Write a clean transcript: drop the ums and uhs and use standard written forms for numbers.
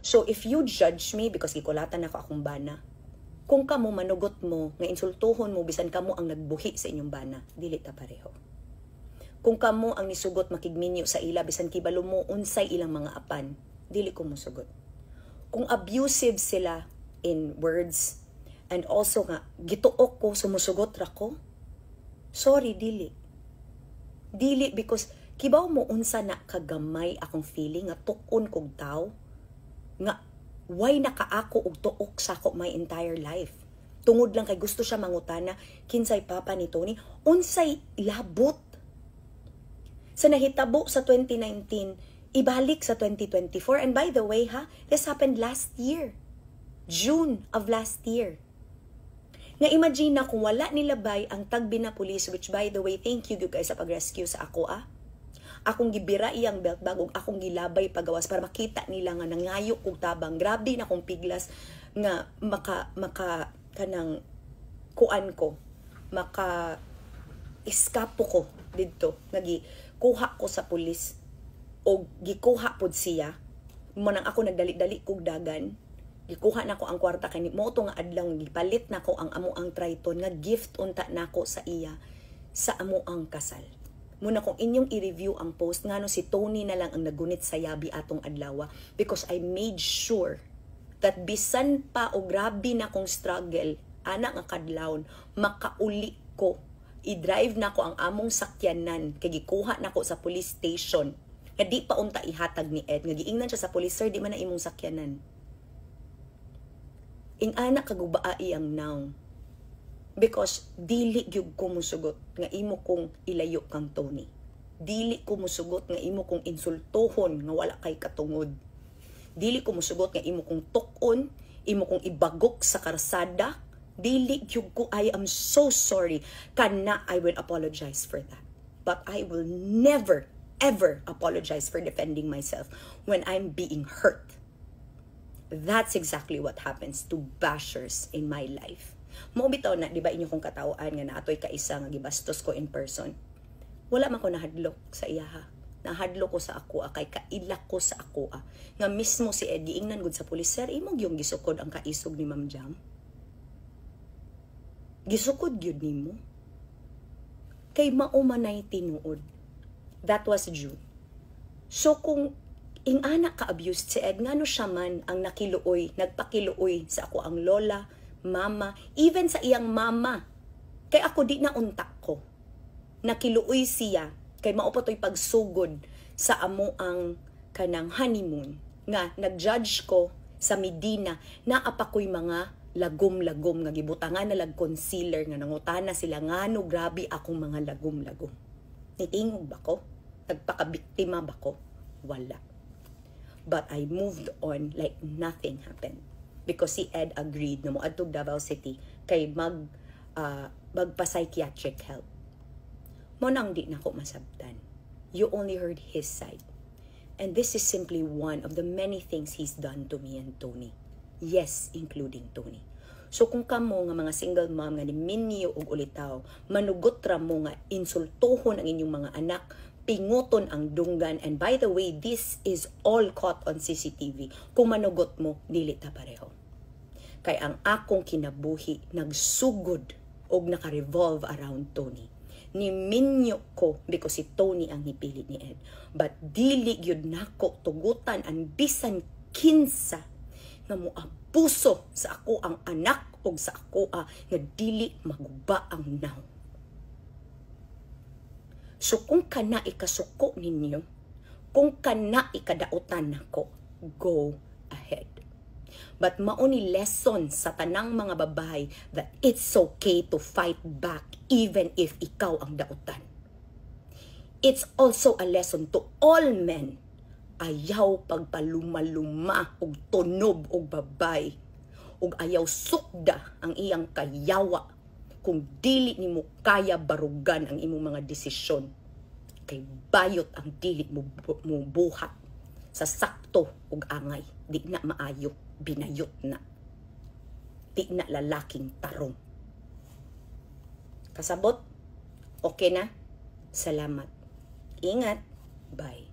So if you judge me because gikulatan ako akong bana, kung kamo manugot mo nga insultuhon mo bisan kamo ang nagbuhi sa inyong bana, dili ta pareho. Kung kamo ang nisugot makigminyo sa ila bisan kibalo mo unsay ilang mga apan, dili ko mosugot. Kung abusive sila in words and also nga gituok ko sumusugot ra ko, sorry, dili because kibaw mo unsa na kagamay akong feeling nga tukon kog tao nga why nakaako og tuok sa ako my entire life. Tungod lang kay gusto siya mangutana kinsay papa ni Tony, unsay labot sa nahitabo sa 2019 ibalik sa 2024. And by the way this happened last year, June of last year. Nga imagine na kung wala nilabay ang tagbi na police, which by the way, thank you guys sa pag-rescue sa ako akong gibira iyang belt bag ug akong gilabay pagawas para makita nila nga nangayo og tabang. Grabe na akong piglas nga maka kanang kuan ko, maka iskapo ko didto nga gikuha ko sa pulis og gikuha pod siya mo nang ako nagdali-dali kog dagan. Gikuha nako ang kwarta kay mo to nga adlaw gipalit nako ang amo ang triton nga gift unta nako sa iya sa amo ang kasal. Muna kung inyong i-review ang post ngano si Tony na lang ang nagunit sa yabi atong adlaw because I made sure that bisan pa o grabe na kong struggle ana nga kadlawon makauli ko i-drive nako ang among sakyanan kay gikuha nako sa police station nga di pa unta ihatag ni Ed nga giingnan siya sa police, sir di man na imong sakyanan. Ing anak kagubaa iyang now. Because dili gyud ko musugot nga imo kong ilayo kang Tony. Dili ko musugot nga imo kong insultohon nga wala kay katungod. Dili ko musugot nga imo kong tukon, imo kong ibagok sa karsada. Dili gyud ko, I am so sorry. Kana I will apologize for that. But I will never ever apologize for defending myself when I'm being hurt. That's exactly what happens to bashers in my life. Mo bitaw na, di ba inyo kong katawaan nga naatoy kaisa nga gibastos ko in person. Wala man ko nahadlok sa iya Nahadlok ko sa ako kay kailak ko sa ako nga mismo si Eddie ingnan gud sa pulis, sir imong yung gisukod ang kaisog ni Ma'am Jam. Gisukod gyud nimo. Kay maumanay tinuod. That was June. So kung ing anak ka-abused si Ed, ngano siya man ang nagpakiluoy sa ako ang lola, mama, even sa iyang mama. Kay ako di na untak ko. Nakiluoy siya, kay maupotoy pagsugod sa amo ang kanang honeymoon. Nga, nag-judge ko sa Medina na apakoy mga lagom-lagom nga gibutangan na lag concealer nga nangutana sila ngano grabe akong mga lagom-lagom. Nitingog ba ko? Nagpakabiktima ba ko? Wala. But I moved on like nothing happened. Because si Ed agreed na mo adtog Davao City kay magpa-psychiatric help. Mo nang di na ko masabtan. You only heard his side. And this is simply one of the many things he's done to me and Tony. Yes, including Tony. So kung kamo nga mga single mom nga niminyo og ulitaw, manugot ra mo nga insultohon ang inyong mga anak, pinguton ang dunggan, and by the way, this is all caught on CCTV. Kung manugot mo, dili ta pareho. Kay ang akong kinabuhi nagsugod og naka-revolve around Tony. Niminyo ko because si Tony ang nipili ni Ed. But dili gyud nako tugutan ang bisan kinsa nga moabuso sa ako ang anak o sa ako nga dili maguba ang now. So kung kana ikasuko ninyo, kung kana ikadautan nako, go ahead. But mauni lesson sa tanang mga babae that it's okay to fight back even if ikaw ang dautan. It's also a lesson to all men. Ayaw pagpaluma-luma og tunob og babay. Og ayaw sukda ang iyang kayawa kung dili nimo kaya barugan ang imong mga desisyon. Kay bayot ang dili mo buhat sa sakto ug angay. Di na maayo, binayot na. Di na lalaking tarong. Kasabot? Okay na? Salamat. Ingat. Bye.